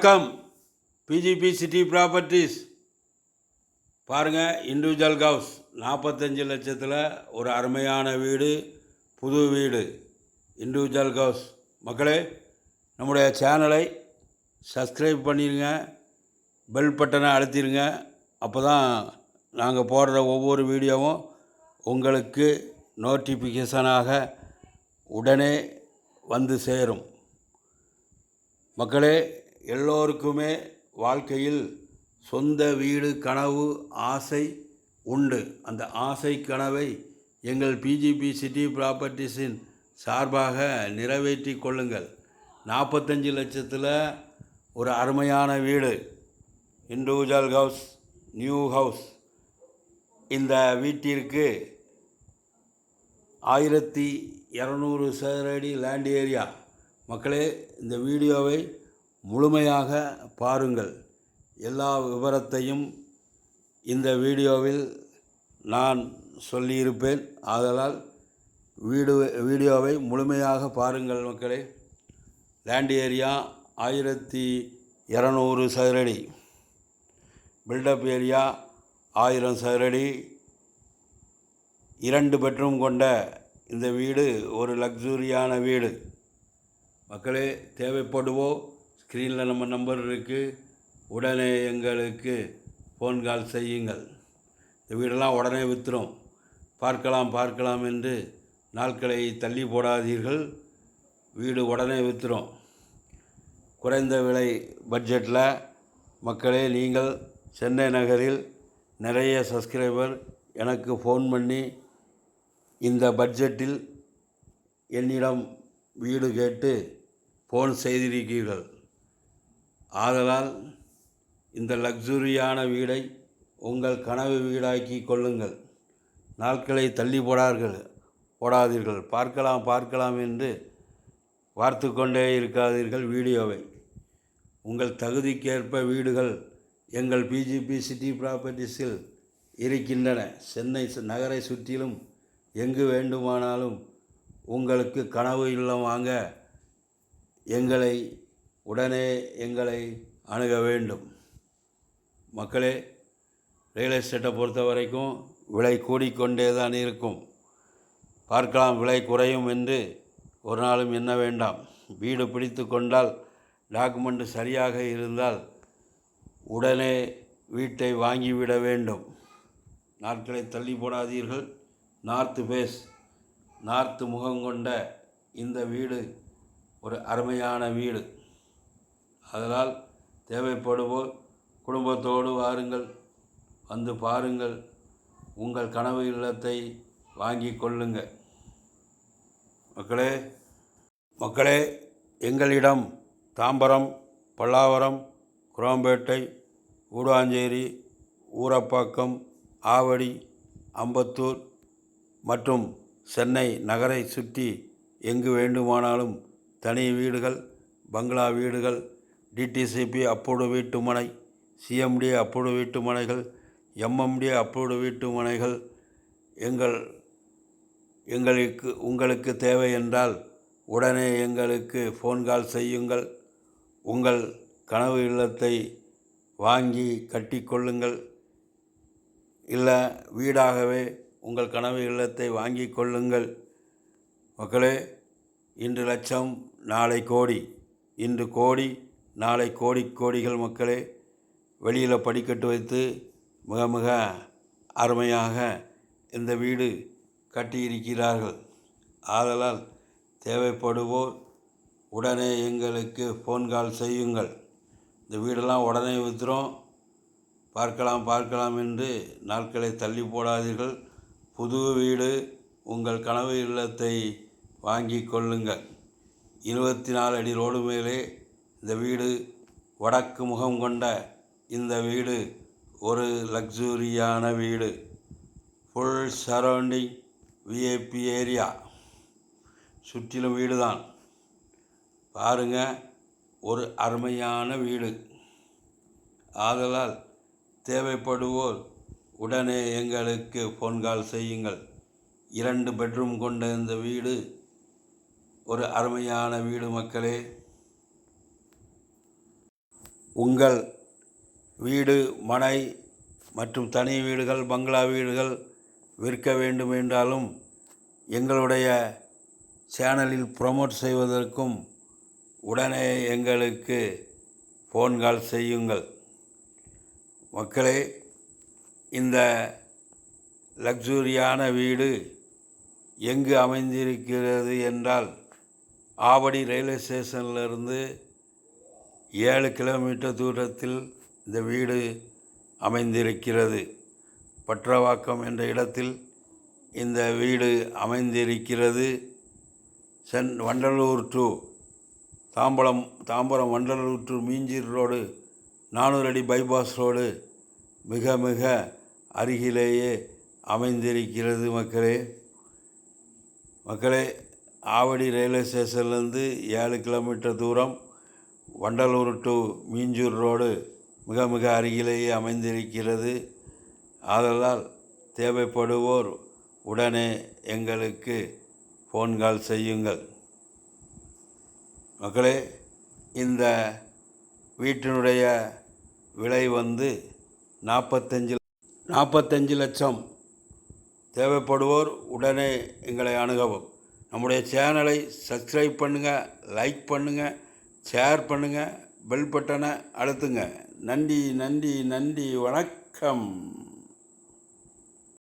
வணக்கம். PGP city properties பாருங்கள். Individual house 45 லட்சத்தில் ஒரு அருமையான வீடு, புது வீடு, இண்டிவிஜுவல் ஹவுஸ். மக்களே, நம்முடைய சேனலை சப்ஸ்கிரைப் பண்ணிடுங்க, பெல் பட்டனை அழுத்திடுங்க. அப்போ தான் நாங்கள் போடுற ஒவ்வொரு வீடியோவும் உங்களுக்கு நோட்டிஃபிகேஷனாக உடனே வந்து சேரும். மக்களே, எல்லோருக்குமே வாழ்க்கையில் சொந்த வீடு கனவு ஆசை உண்டு. அந்த ஆசை கனவை எங்கள் பிஜிபி சிட்டி ப்ராப்பர்ட்டிஸின் சார்பாக நிறைவேற்றி கொள்ளுங்கள். 45 லட்சத்தில் ஒரு அருமையான வீடு, இண்டிவிஜுவல் ஹவுஸ், நியூ ஹவுஸ். இந்த வீட்டிற்கு 1200 சதுரடி லேண்ட் ஏரியா. மக்களே, இந்த வீடியோவை முழுமையாக பாருங்கள். எல்லா விவரத்தையும் இந்த வீடியோவில் நான் சொல்லியிருப்பேன். ஆதலால் வீடியோவை முழுமையாக பாருங்கள். மக்களே, லேண்ட் ஏரியா 1200 சதுரடி, பில்டப் ஏரியா 1000 சதுரடி, 2 பெட்ரூம் கொண்ட இந்த வீடு ஒரு லக்ஸுரியான வீடு. மக்களே, தேவைப்படுவோ ஸ்க்ரீனில் நம்ம நம்பர் இருக்குது, உடனே எங்களுக்கு ஃபோன் கால் செய்யுங்கள். இந்த வீடெல்லாம் உடனே விற்றுரும். பார்க்கலாம் என்று நாட்களை தள்ளி போடாதீர்கள். வீடு உடனே விற்றுரும். குறைந்த விலை பட்ஜெட்டில். மக்களே, நீங்கள் சென்னை நகரில் நிறைய சப்ஸ்கிரைபர் எனக்கு ஃபோன் பண்ணி இந்த பட்ஜெட்டில் என்னிடம் வீடு கேட்டு ஃபோன் செய்திருக்கிறீர்கள். ஆதலால் இந்த லக்ஸுரியான வீடை உங்கள் கனவு வீடாக்கி கொள்ளுங்கள். நாட்களை தள்ளி போடாதீர்கள். பார்க்கலாம் என்று பார்த்து கொண்டே இருக்காதீர்கள். வீடியோவை உங்கள் தகுதிக்கேற்ப வீடுகள் எங்கள் பிஜிபி சிட்டி ப்ராப்பர்ட்டிஸில் இருக்கின்றன. சென்னை நகரை சுற்றிலும் எங்கு வேண்டுமானாலும் உங்களுக்கு கனவு இல்லம் வாங்க எங்களை அணுக வேண்டும். மக்களே, ரியல் எஸ்டேட்டை பொறுத்த வரைக்கும் விலை கூடிக்கொண்டே தான் இருக்கும். பார்க்கலாம், விலை குறையும் என்று ஒரு நாளும் எண்ண வேண்டாம். வீடு பிடித்து கொண்டால், டாக்குமெண்ட் சரியாக இருந்தால் உடனே வீட்டை வாங்கிவிட வேண்டும். நாட்களை தள்ளி போடாதீர்கள். நார்த்து ஃபேஸ், நார்த்து முகம் கொண்ட இந்த வீடு ஒரு அருமையான வீடு. அதனால் தேவைப்படுவோர் குடும்பத்தோடு வாருங்கள், வந்து பாருங்கள், உங்கள் கனவு இல்லத்தை வாங்கி கொள்ளுங்கள். மக்களே, எங்களிடம் தாம்பரம், பல்லாவரம், குரோம்பேட்டை, கூடாஞ்சேரி, ஊரப்பாக்கம், ஆவடி, அம்பத்தூர் மற்றும் சென்னை நகரை சுற்றி எங்கு வேண்டுமானாலும் தனி வீடுகள், பங்களா வீடுகள், டிடிசிபி அப்ரூவ்டு வீட்டு மனை, சிஎம்டி அப்ரூவ்டு வீட்டு மனைகள், எம்எம்டி அப்ரூவ்டு வீட்டு மனைகள் உங்களுக்கு தேவை என்றால் உடனே எங்களுக்கு ஃபோன் கால் செய்யுங்கள். உங்கள் கனவு இல்லத்தை வாங்கி கட்டிக்கொள்ளுங்கள். இல்லை, வீடாகவே உங்கள் கனவு இல்லத்தை வாங்கி கொள்ளுங்கள். மக்களே, இன்று லட்சம், நாளை கோடி. இன்று கோடி, நாளை கோடிகள். மக்களே, வெளியில் படிக்கட்டு வைத்து மிக அருமையாக இந்த வீடு கட்டியிருக்கிறார்கள். ஆதலால் தேவைப்படுவோர் உடனே எங்களுக்கு ஃபோன் கால் செய்யுங்கள். இந்த வீடெல்லாம் உடனே விற்றுரும். பார்க்கலாம் என்று நாட்களை தள்ளி போடாதீர்கள். புது வீடு, உங்கள் கனவு இல்லத்தை வாங்கி கொள்ளுங்கள். 24 அடி ரோடு மேலே இந்த வீடு, வடக்கு முகம் கொண்ட இந்த வீடு ஒரு லக்ஸுரியான வீடு. ஃபுல் சரௌண்டிங் விஐபி ஏரியா, சுற்றிலும் வீடு தான். பாருங்கள், ஒரு அருமையான வீடு. ஆதலால் தேவைப்படுவோர் உடனே எங்களுக்கு ஃபோன் கால் செய்யுங்கள். 2 பெட்ரூம் கொண்ட இந்த வீடு ஒரு அருமையான வீடு. மக்களே, உங்கள் வீடு, மனை மற்றும் தனி வீடுகள், பங்களா வீடுகள் விற்க வேண்டும் என்றாலும் எங்களுடைய சேனலில் ப்ரமோட் செய்வதற்கும் உடனே எங்களுக்கு ஃபோன் கால் செய்யுங்கள். மக்களே, இந்த லக்ஸூரியான வீடு எங்கு அமைந்திருக்கிறது என்றால் ஆவடி ரயில்வே ஸ்டேஷனிலிருந்து 7 கிலோமீட்டர் தூரத்தில் இந்த வீடு அமைந்திருக்கிறது. பற்றவாக்கம் என்ற இடத்தில் இந்த வீடு அமைந்திருக்கிறது. Vandalur to Tambaram Vandalur to Minjur road 400 அடி பைபாஸ் ரோடு மிக மிக அருகிலேயே அமைந்திருக்கிறது. மக்களே, ஆவடி ரயில்வே ஸ்டேஷன்லேருந்து 7 கிலோமீட்டர் தூரம், வண்டலூர் டு மீஞ்சூர் ரோடு மிக மிக அருகிலேயே அமைந்திருக்கிறது. ஆதலால் தேவைப்படுவோர் உடனே எங்களுக்கு ஃபோன் கால் செய்யுங்கள். மக்களே, இந்த வீட்டினுடைய விலை 45 லட்சம். தேவைப்படுவோர் உடனே எங்களை அணுகவும். நம்முடைய சேனலை சப்ஸ்கிரைப் பண்ணுங்கள், லைக் பண்ணுங்கள், ஷேர் பண்ணுங்கள், பெல் பட்டனை அழுத்துங்க. நன்றி, வணக்கம்.